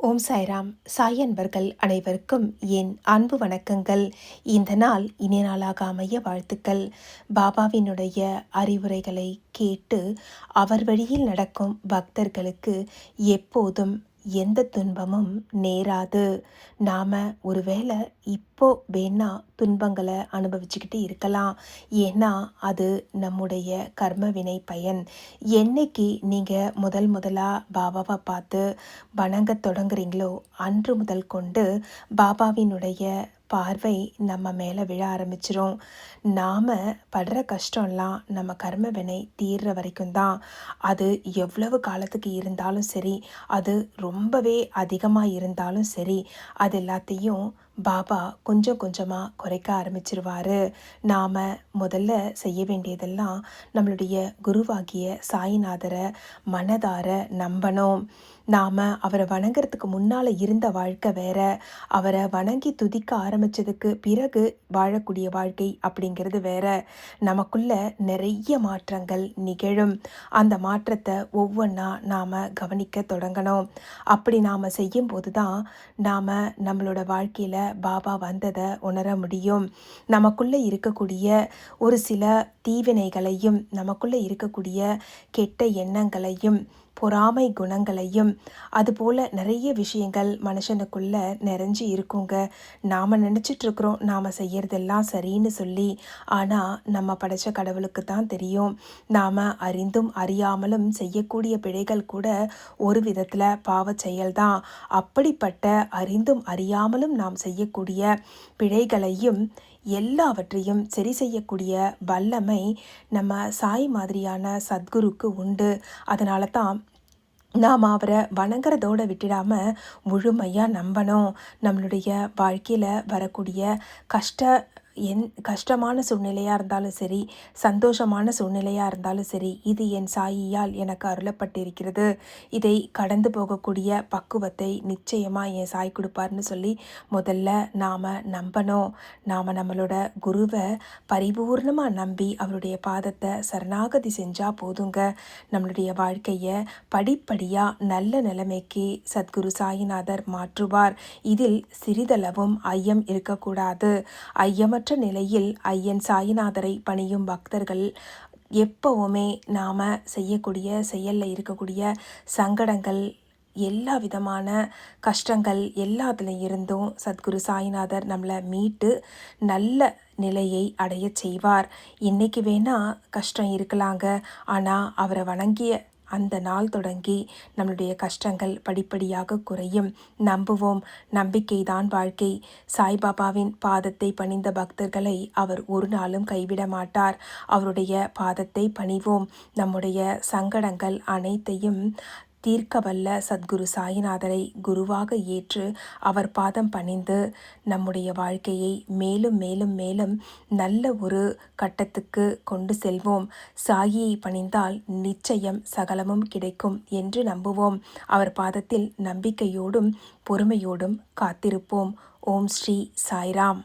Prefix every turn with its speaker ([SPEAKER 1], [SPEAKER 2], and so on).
[SPEAKER 1] ஓம் சாய்ராம். சாய் அன்பர்கள் அனைவருக்கும் என் அன்பு வணக்கங்கள். இந்த நாள் இனிய நாளாக அமைய வாழ்த்துக்கள். பாபாவினுடைய அறிவுரைகளை கேட்டு அவர் வழியில் நடக்கும் பக்தர்களுக்கு எப்போதும் எந்த துன்பமும் நேராது. நாம் ஒருவேளை இப்போ வேணா துன்பங்களை அனுபவிச்சுக்கிட்டு இருக்கலாம். ஏன்னா அது நம்முடைய கர்ம வினை பயன். என்னைக்கு நீங்கள் முதலாக பாபாவை பார்த்து வணங்க தொடங்குறீங்களோ அன்று முதல் கொண்டு பாபாவினுடைய பார்வை நம்ம மேலே விழ ஆரம்பிச்சிரும். நாம் படுற கஷ்டம்லாம் நம்ம கர்ம வினை தீர்ற வரைக்கும் தான். அது எவ்வளவு காலத்துக்கு இருந்தாலும் சரி, அது ரொம்பவே அதிகமாக இருந்தாலும் சரி, அது எல்லாத்தையும் பாபா கொஞ்சம் கொஞ்சமாக குறைக்க ஆரம்பிச்சிருவார். நாம் முதல்ல செய்ய வேண்டியதெல்லாம் நம்மளுடைய குருவாகிய சாய்நாதரை மனதார நம்பணும். நாம் அவரை வணங்குறதுக்கு முன்னால் இருந்த வாழ்க்கை வேற, அவரை வணங்கி துதிக்க ஆரம்பித்ததுக்கு பிறகு வாழக்கூடிய வாழ்க்கை அப்படிங்கிறது வேற. நமக்குள்ள நிறைய மாற்றங்கள் நிகழும். அந்த மாற்றத்தை ஒவ்வொன்றா நாம் கவனிக்க தொடங்கணும். அப்படி நாம் செய்யும்போது தான் நாம் நம்மளோட வாழ்க்கையில் பாபா வந்ததை உணர முடியும். நமக்குள்ளே இருக்கக்கூடிய ஒரு சில தீவினைகளையும், நமக்குள்ளே இருக்கக்கூடிய கெட்ட எண்ணங்களையும், பொறாமை குணங்களையும், அதுபோல் நிறைய விஷயங்கள் மனுஷனுக்குள்ளே நிறைஞ்சு இருக்குங்க. நாம் நினச்சிட்ருக்குறோம் நாம் செய்கிறதெல்லாம் சரின்னு சொல்லி. ஆனால் நம்ம படைத்த கடவுளுக்கு தான் தெரியும். நாம் அறிந்தும் அறியாமலும் செய்யக்கூடிய பிழைகள் கூட ஒரு விதத்தில் பாவ செயல்தான். அப்படிப்பட்ட அறிந்தும் அறியாமலும் நாம் செய்யக்கூடிய பிழைகளையும் எல்லாவற்றையும் சரி செய்யக்கூடிய வல்லமை நம்ம சாய் மாதிரியான சத்குருக்கு உண்டு. அதனால தான் நாம் அவரை வணங்குறதோடு விட்டுடாமல் முழுமையாக நம்பணும். நம்மளுடைய வாழ்க்கையில் வரக்கூடிய கஷ்டமான சூழ்நிலையாக இருந்தாலும் சரி, சந்தோஷமான சூழ்நிலையாக இருந்தாலும் சரி, இது என் சாயியால் எனக்கு அருளப்பட்டிருக்கிறது, இதை கடந்து போகக்கூடிய பக்குவத்தை நிச்சயமாக என் சாய் கொடுப்பார்னு சொல்லி முதல்ல நாம் நம்பணும். நாம் நம்மளோட குருவை பரிபூர்ணமாக நம்பி அவருடைய பாதத்தை சரணாகதி செஞ்சால் போதுங்க. நம்மளுடைய வாழ்க்கையை படிப்படியாக நல்ல நிலைமைக்கு சத்குரு சாய்நாதர் மாற்றுவார். இதில் சிறிதளவும் ஐயம் இருக்கக்கூடாது. ஐயமற்ற நிலையில் ஐயன் சாய்நாதரை பணியும் பக்தர்கள் எப்பவுமே நாம் செய்யக்கூடிய செயலில் இருக்கக்கூடிய சங்கடங்கள், எல்லா விதமான கஷ்டங்கள் எல்லாத்துல இருந்தும் சத்குரு சாய்நாதர் நம்மளை மீட்டு நல்ல நிலையை அடைய செய்வார். இன்றைக்கி வேணால் கஷ்டம் இருக்கலாங்க, ஆனால் அவரை வணங்கிய அந்த நாள் தொடங்கி நம்மளுடைய கஷ்டங்கள் படிப்படியாக குறையும். நம்புவோம். நம்பிக்கைதான் வாழ்க்கை. சாய்பாபாவின் பாதத்தை பணிந்த பக்தர்களை அவர் ஒரு நாளும் கைவிட மாட்டார். அவருடைய பாதத்தை பணிவோம். நம்முடைய சங்கடங்கள் அனைத்தையும் தீர்க்க வல்ல சத்குரு சாய்நாதரை குருவாக ஏற்று அவர் பாதம் பணிந்து நம்முடைய வாழ்க்கையை மேலும் மேலும் மேலும் நல்ல ஒரு கட்டத்துக்கு கொண்டு செல்வோம். சாயியை பணிந்தால் நிச்சயம் சகலமும் கிடைக்கும் என்று நம்புவோம். அவர் பாதத்தில் நம்பிக்கையோடும் பொறுமையோடும் காத்திருப்போம். ஓம் ஸ்ரீ சாய்ராம்.